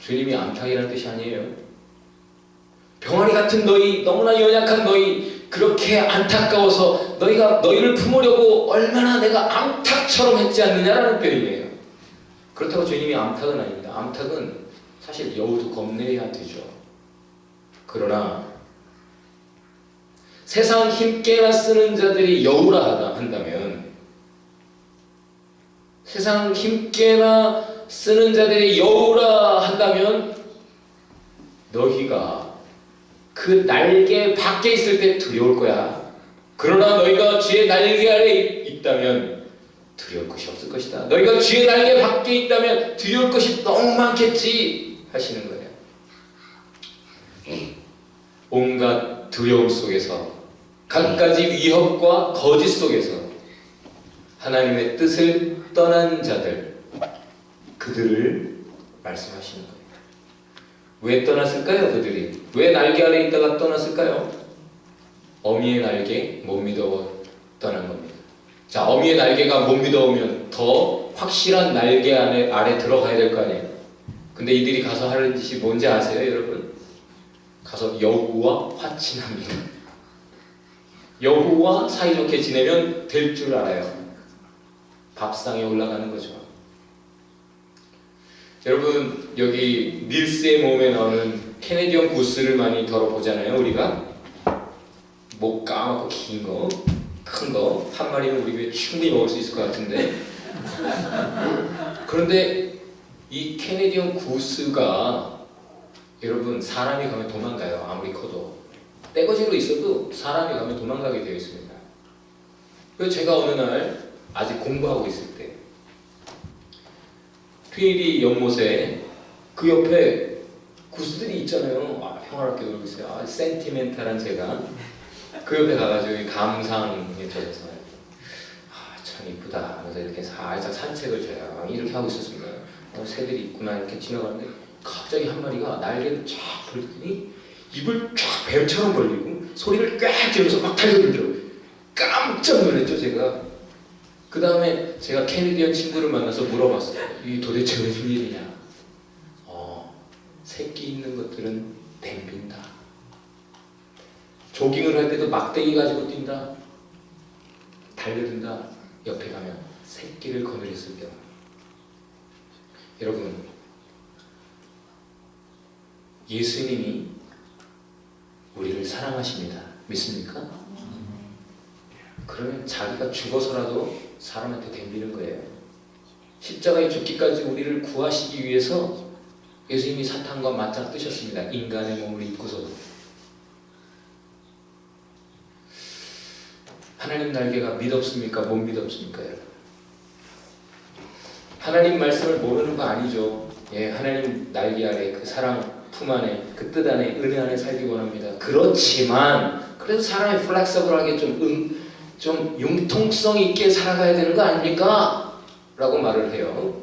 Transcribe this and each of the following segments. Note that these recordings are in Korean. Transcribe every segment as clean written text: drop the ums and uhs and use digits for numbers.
주님이 암탉이라는 뜻이 아니에요. 병아리 같은 너희, 너무나 연약한 너희, 그렇게 안타까워서 너희를 품으려고 얼마나 내가 암탉처럼 했지 않느냐라는 표현이에요. 그렇다고 주님이 암탉은 아닙니다. 암탉은 사실 여우도 겁내야 되죠. 그러나 세상 힘께나 쓰는 자들이 여우라 한다면, 세상 힘께나 쓰는 자들이 여우라 한다면 너희가 그 날개 밖에 있을 때 두려울 거야. 그러나 너희가 주의 날개 아래 있다면 두려울 것이 없을 것이다. 너희가 주의 날개 밖에 있다면 두려울 것이 너무 많겠지 하시는 거예요. 온갖 두려움 속에서, 갖가지 위협과 거짓 속에서 하나님의 뜻을 떠난 자들, 그들을 말씀하시는 거예요. 왜 떠났을까요? 그들이 왜 날개 아래 있다가 떠났을까요? 어미의 날개 못 믿어 떠난 겁니다. 자, 어미의 날개가 못 믿어오면 더 확실한 날개 아래 들어가야 될 거 아니에요. 근데 이들이 가서 하는 짓이 뭔지 아세요, 여러분? 가서 여우와 화친합니다. 여우와 사이좋게 지내면 될 줄 알아요. 밥상에 올라가는 거죠. 여러분, 여기 닐스의 몸에 나오는 캐네디언 구스를 많이 덜어보잖아요. 우리가 목 까맣고 긴 거, 큰 거 한 마리는 우리 집에 충분히 먹을 수 있을 것 같은데, 그런데 이 캐네디언 구스가 여러분 사람이 가면 도망가요. 아무리 커도 떼거지로 있어도 사람이 가면 도망가게 되어 있습니다. 그래서 제가 어느 날 아직 공부하고 있을 때 트위리 연못에 그 옆에 구스들이 있잖아요. 평화롭게 놀고 있어요. 센티멘탈한 제가 그 옆에 가가지고 감상에 젖어서 참 이쁘다 하면서 이렇게 살짝 산책을 제가 이렇게 하고 있었습니다. 새들이 있구나 이렇게 지나가는데 갑자기 한 마리가 날개를 쫙 벌리더니 입을 쫙 뱀처럼 벌리고 소리를 꽥 지르면서 막 달려들더라고요. 깜짝 놀랐죠 제가. 그 다음에 제가 캐네디언 친구를 만나서 물어봤어요. 이게 도대체 무슨 일이냐. 새끼 있는 것들은 댐빈다. 조깅을 할 때도 막대기 가지고 뛴다. 달려든다. 옆에 가면 새끼를 거느렸을 경우. 여러분, 예수님이 우리를 사랑하십니다. 믿습니까? 그러면 자기가 죽어서라도 사람한테 덤비는 거예요. 십자가에 죽기까지 우리를 구하시기 위해서 예수님이 사탄과 맞짱 뜨셨습니다. 인간의 몸을 입고서도. 하나님 날개가 믿었습니까? 못 믿었습니까? 하나님 말씀을 모르는 거 아니죠. 예, 하나님 날개 아래 그 사랑 품 안에 그 뜻 안에 은혜 안에 살기 원합니다. 그렇지만 그래도 사람이 플렉서블하게 좀 융통성 있게 살아가야 되는 거 아닙니까? 라고 말을 해요.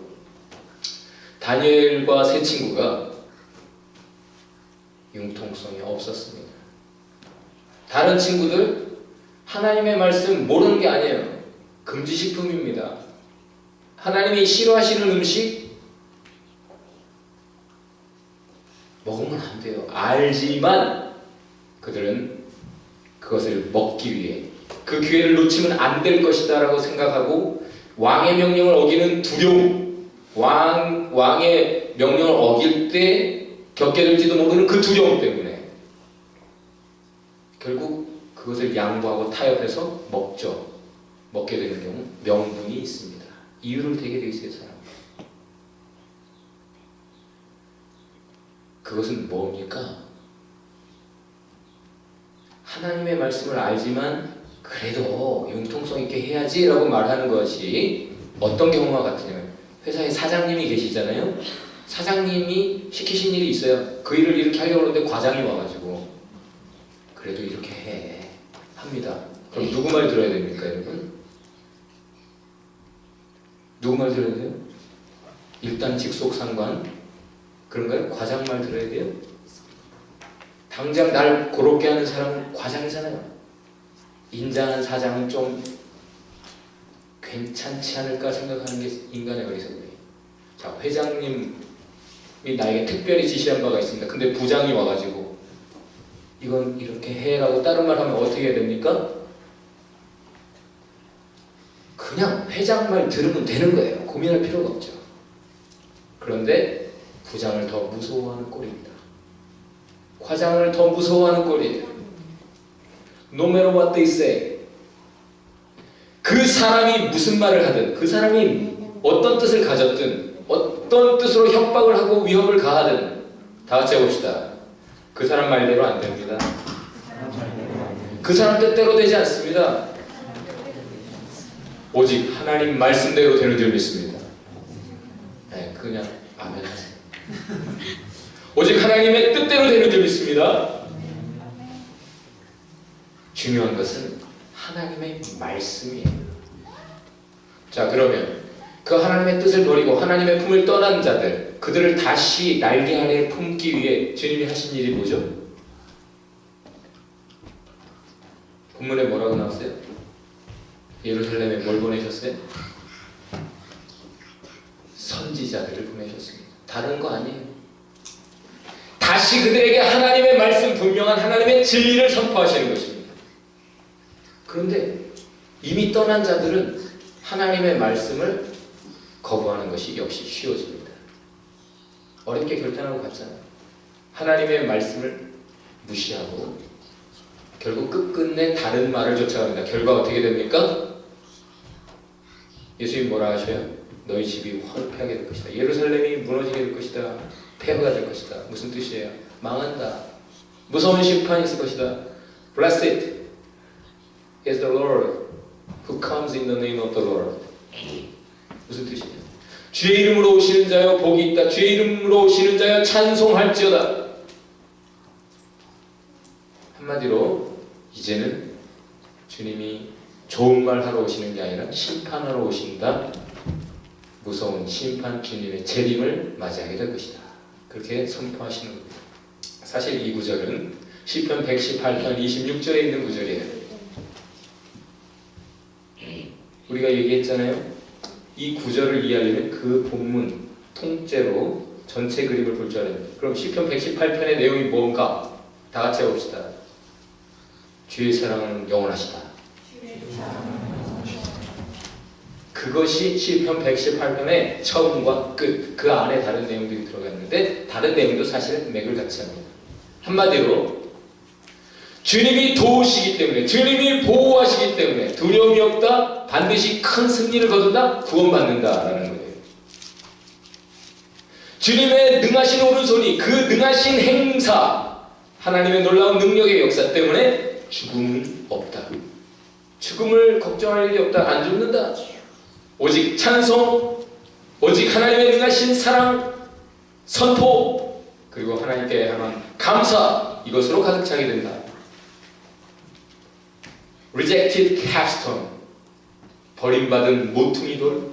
다니엘과 세 친구가 융통성이 없었습니다. 다른 친구들 하나님의 말씀 모르는 게 아니에요. 금지식품입니다. 하나님이 싫어하시는 음식 먹으면 안 돼요. 알지만 그들은 그것을 먹기 위해 그 기회를 놓치면 안 될 것이다 라고 생각하고 왕의 명령을 어기는 두려움, 왕의 명령을 어길 때 겪게 될지도 모르는 그 두려움 때문에 결국 그것을 양보하고 타협해서 먹죠. 먹게 되는 경우 명분이 있습니다. 이유를 대게 돼 있어요, 사람. 그것은 뭡니까? 하나님의 말씀을 알지만 그래도 융통성 있게 해야지 라고 말하는 것이 어떤 경우와 같으냐면 회사에 사장님이 계시잖아요. 사장님이 시키신 일이 있어요. 그 일을 이렇게 하려고 하는데 과장이 와가지고 그래도 이렇게 해 합니다. 그럼 누구 말 들어야 됩니까, 여러분? 누구 말 들어야 돼요? 일단 직속상관 그런가요? 과장 말 들어야 돼요? 당장 날 고롭게 하는 사람은 과장이잖아요. 인자한 사장은 좀 괜찮지 않을까 생각하는 게 인간의 어리석음이에요. 자, 회장님 나에게 특별히 지시한 바가 있습니다. 근데 부장이 와가지고 이건 이렇게 해라고 다른 말 하면 어떻게 해야 됩니까? 그냥 회장 말 들으면 되는 거예요. 고민할 필요가 없죠. 그런데 부장을 더 무서워하는 꼴입니다. 과장을 더 무서워하는 꼴이에요. No matter what they say. 그 사람이 무슨 말을 하든, 그 사람이 어떤 뜻을 가졌든, 어떤 뜻으로 협박을 하고 위협을 가하든 다 같이 해봅시다. 그 사람 말대로 안 됩니다. 그 사람 뜻대로 되지 않습니다. 오직 하나님 말씀대로 되는 줄 믿습니다. 네, 그냥 아멘 하세요. 오직 하나님의 뜻대로 되는 줄 믿습니다. 중요한 것은 하나님의 말씀이에요. 자, 그러면 그 하나님의 뜻을 버리고 하나님의 품을 떠난 자들, 그들을 다시 날개 아래 품기 위해 주님이 하신 일이 뭐죠? 본문에 뭐라고 나왔어요? 예루살렘에 뭘 보내셨어요? 선지자들을 보내셨습니다. 다른 거 아니에요. 다시 그들에게 하나님의 말씀, 분명한 하나님의 진리를 선포하시는 것입니다. 그런데 이미 떠난 자들은 하나님의 말씀을 거부하는 것이 역시 쉬워집니다. 어렵게 결단하고 갔잖아요. 하나님의 말씀을 무시하고 결국 끝끝내 다른 말을 쫓아갑니다. 결과 어떻게 됩니까? 예수님 뭐라 하셔요? 너희 집이 황폐하게 될 것이다. 예루살렘이 무너지게 될 것이다. 폐허가 될 것이다. 무슨 뜻이에요? 망한다. 무서운 심판이 있을 것이다. Blessed is the Lord who comes in the name of the Lord. 무슨 뜻이에요? 주의 이름으로 오시는 자여 복이 있다. 주의 이름으로 오시는 자여 찬송할지어다. 한마디로 이제는 주님이 좋은 말 하러 오시는 게 아니라 심판하러 오신다. 무서운 심판 주님의 재림을 맞이하게 될 것이다. 그렇게 선포하시는 겁니다. 사실 이 구절은 시편 118편 26절에 있는 구절이에요. 우리가 얘기했잖아요. 이 구절을 이해하려면 그 본문 통째로 전체 그림을 볼 줄 알아야 됩니다. 그럼 시편 118편의 내용이 뭔가 다 같이 해봅시다. 주의 사랑은 영원하시다. 그것이 시편 118편의 처음과 끝, 그 안에 다른 내용들이 들어가 있는데 다른 내용도 사실 맥을 같이 합니다. 한마디로 주님이 도우시기 때문에, 주님이 보호하시기 때문에 두려움이 없다, 반드시 큰 승리를 거둔다, 구원받는다라는 거예요. 주님의 능하신 오른손이, 그 능하신 행사, 하나님의 놀라운 능력의 역사 때문에 죽음은 없다. 죽음을 걱정할 일이 없다. 안 죽는다. 오직 찬송, 오직 하나님의 능하신 사랑, 선포, 그리고 하나님께 향한 감사, 이것으로 가득 차게 된다. Rejected capstone, 버림받은 모퉁이 돌,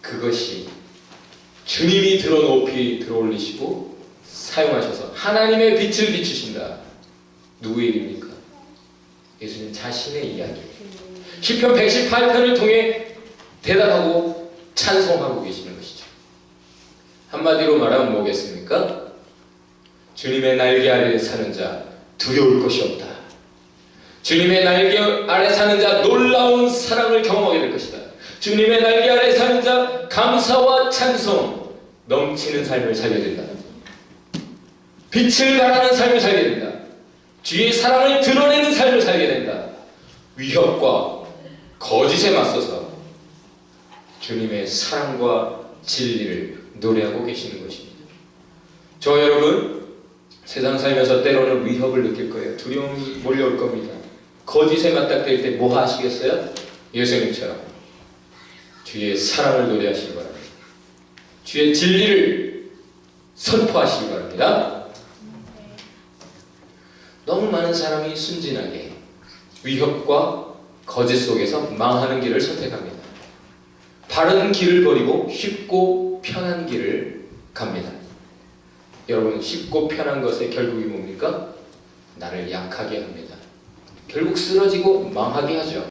그것이 주님이 들어 높이 들어 올리시고 사용하셔서 하나님의 빛을 비추신다. 누구의 일입니까? 예수님 자신의 이야기. 시편 118편을 통해 대답하고 찬송하고 계시는 것이죠. 한마디로 말하면 뭐겠습니까? 주님의 날개 아래 사는 자 두려울 것이 없다. 주님의 날개 아래 사는 자 놀라운 사랑을 경험하게 될 것이다. 주님의 날개 아래 사는 자 감사와 찬송 넘치는 삶을 살게 된다. 빛을 발하는 삶을 살게 된다. 주의 사랑을 드러내는 삶을 살게 된다. 위협과 거짓에 맞서서 주님의 사랑과 진리를 노래하고 계시는 것입니다. 저 여러분, 세상 살면서 때로는 위협을 느낄 거예요. 두려움이 몰려올 겁니다. 거짓에 맞닥뜨릴 때 뭐 하시겠어요? 예수님처럼 주의 사랑을 노래하시기 바랍니다. 주의 진리를 선포하시기 바랍니다. 너무 많은 사람이 순진하게 위협과 거짓 속에서 망하는 길을 선택합니다. 바른 길을 버리고 쉽고 편한 길을 갑니다. 여러분, 쉽고 편한 것의 결국이 뭡니까? 나를 약하게 합니다. 결국 쓰러지고 망하게 하죠.